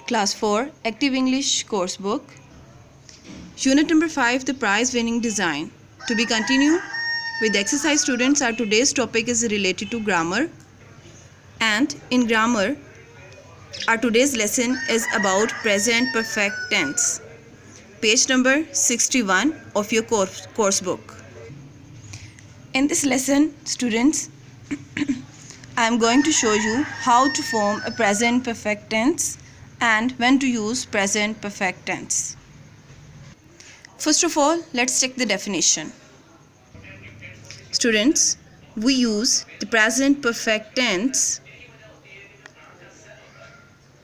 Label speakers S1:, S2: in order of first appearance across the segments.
S1: Class 4 Active English Course Book. Unit number 5, the prize winning design. To be continued with exercise, students. Our today's topic is related to grammar. And in grammar, our today's lesson is about present perfect tense. Page number 61 of your course book. In this lesson, students, I am going to show you how to form a present perfect tense and when to use present perfect tense. First of all, let's check the definition. Students, we use the present perfect tense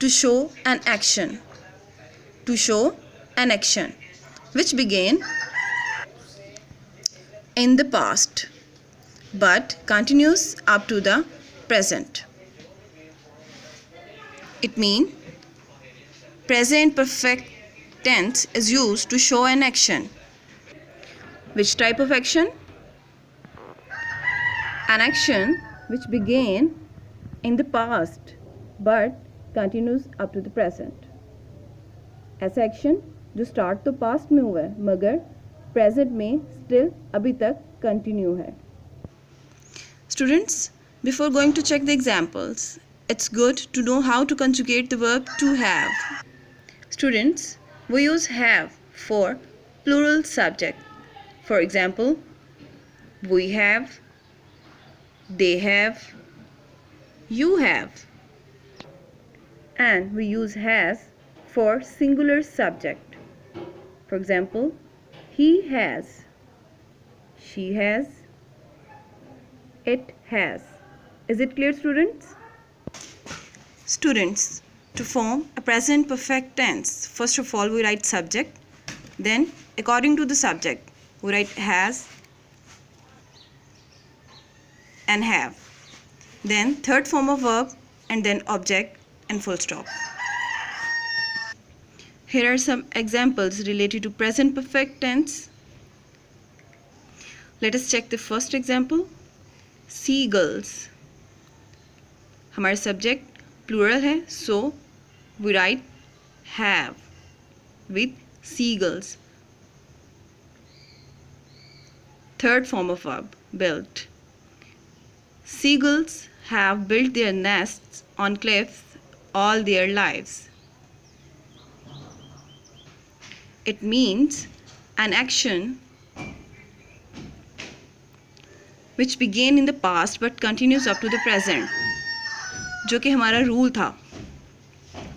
S1: to show an action. Which began in the past but continues up to the present. It means present perfect tense is used to show an action. Which type of action? An action which began in the past but continues up to the present. ऐसा action जो start तो past में हुआ है मगर present में still अभी तक कंटिन्यू है. Students, before going to check the examples, it's good to know how to conjugate the verb to have. Students, we use have for plural subject. For example, we have, they have, you have. And we use has for singular subject. For example, he has, she has, it has. Is it clear, students? Students, to form a present perfect tense, first of all we write subject, then according to the subject we write has and have, then third form of verb and then object and full stop. Here are some examples related to present perfect tense. Let us check the first example. Seagulls. हमारा subject plural है, so we write have with seagulls. Third form of verb, built. Seagulls have built their nests on cliffs all their lives. It means an action which began in the past but continues up to the present. जो कि हमारा rule था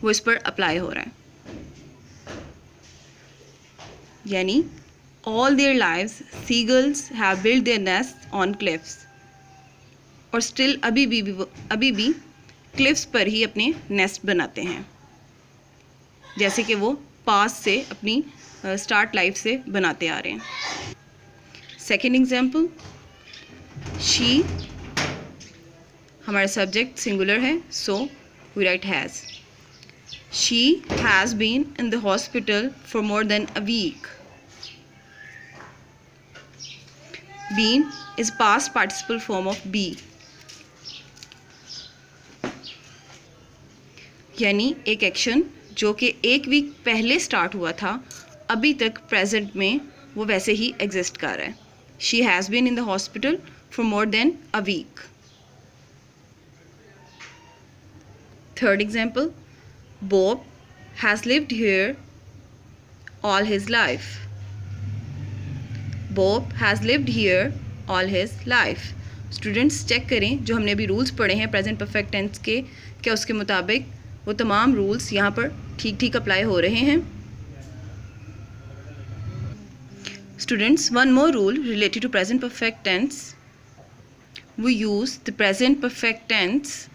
S1: वो इस पर apply हो रहा है. यानी all their lives seagulls have built their nests on cliffs. और still अभी भी क्लिफ्स पर ही अपने नेस्ट बनाते हैं, जैसे कि वो पास से अपनी स्टार्ट लाइफ से बनाते आ रहे हैं. Second example, she. हमारा सब्जेक्ट सिंगुलर है, so we write has. She has been in the hospital for more than a week. Been is past participle form of be. यानी एक एक्शन जो कि एक वीक पहले स्टार्ट हुआ था अभी तक प्रेजेंट में वो वैसे ही एग्जिस्ट कर रहा है. She has been in the hospital for more than a week. Third example, Bob has lived here all his life. Bob has lived here all his life. Students check करें जो हमने अभी रूल्स पढ़े हैं present perfect tense के, क्या उसके मुताबिक वो तमाम रूल्स यहाँ पर ठीक अप्लाई हो रहे हैं. Students, one more rule related to present perfect tense. We use the present perfect tense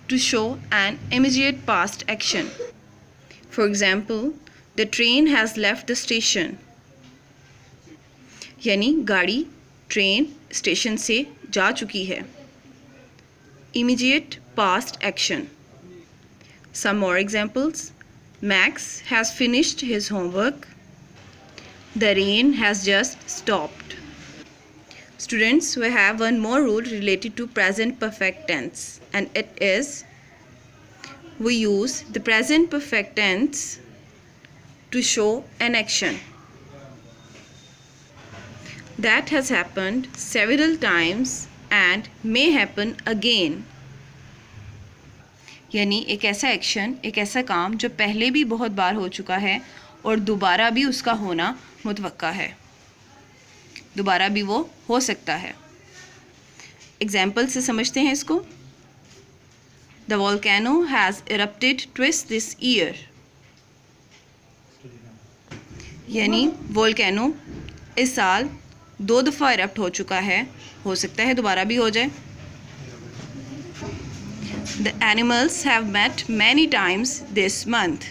S1: to show an immediate past action. For example, the train has left the station. यानी गाड़ी train station से जा चुकी है. Immediate past action. Some more examples. Max has finished his homework. The rain has just stopped. Students, we have one more rule related to present perfect tense, and it is we use the present perfect tense to show an action that has happened several times and may happen again. यानी एक ऐसा action, एक ऐसा काम जो पहले भी बहुत बार हो चुका है और दोबारा भी उसका होना मुतवक्का है, दोबारा भी वो हो सकता है. एग्जाम्पल से समझते हैं इसको. The volcano has erupted twice this year. यानी वोल्केनो इस साल 2 दफ़ा इरप्ट हो चुका है, हो सकता है दोबारा भी हो जाए. The animals have met many times this month.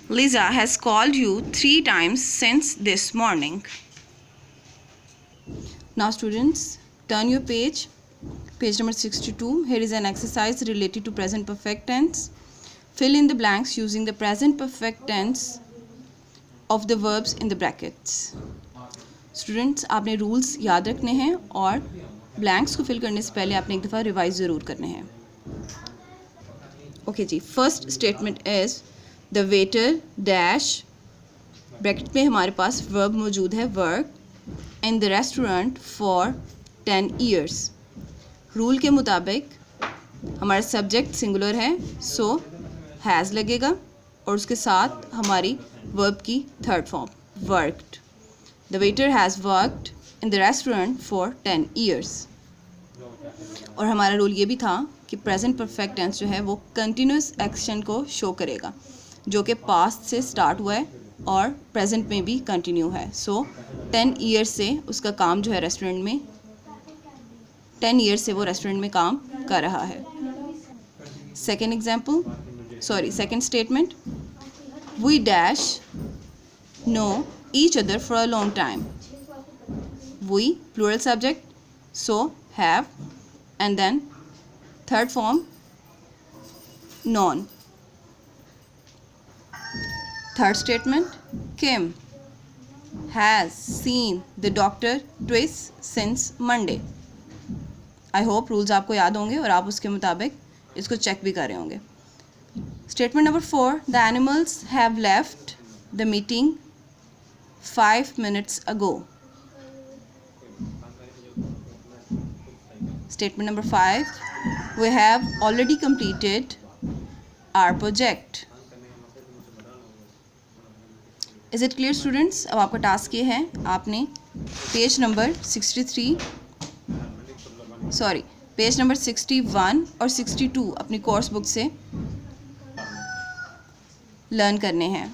S1: Lisa has called you 3 times since this morning. Now students, turn your page number 62. Here is an exercise related to present perfect tense. Fill in the blanks using the present perfect tense of the verbs in the brackets. Students, आपने rules याद रखने हैं और blanks को fill करने से पहले आपने एक दफ़ा रिवाइज ज़रूर करने हैं. Okay ji. First statement is the waiter dash, bracket में हमारे पास वर्ब मौजूद है work, in the restaurant for 10 years. Rule के मुताबिक हमारा सब्जेक्ट सिंगुलर है, सो हैज़ लगेगा और उसके साथ हमारी वर्ब की third form worked. The waiter has worked in the restaurant for 10 years. और हमारा रूल ये भी था कि प्रेजेंट परफेक्ट टेंस जो है वो कंटिन्यूस एक्शन को शो करेगा जो कि पास्ट से स्टार्ट हुआ है और प्रेजेंट में भी कंटिन्यू है. सो 10 years से उसका काम जो है रेस्टोरेंट में 10 years से वो रेस्टोरेंट में काम कर रहा है. Second statement, we dash know each other for a long time. We plural subject, so have, and then third form known. Third statement, Kim has seen the doctor twice since Monday. I hope rules आपको याद होंगे और आप उसके मुताबिक इसको check भी कर रहे होंगे. Statement number 4, the animals have left the meeting 5 minutes ago. Statement number 5, we have already completed our project. Is it clear students? अब आपका टास्क ये है, आपने पेज नंबर 61 और 62 अपनी कोर्स बुक से लर्न करने हैं.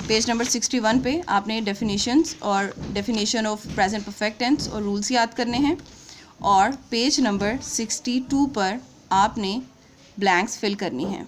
S1: पेज नंबर 61 पे आपने डेफिनेशंस और definition of present perfect tense और रूल्स याद करने हैं और पेज नंबर 62 पर आपने ब्लैंक्स फिल करनी हैं.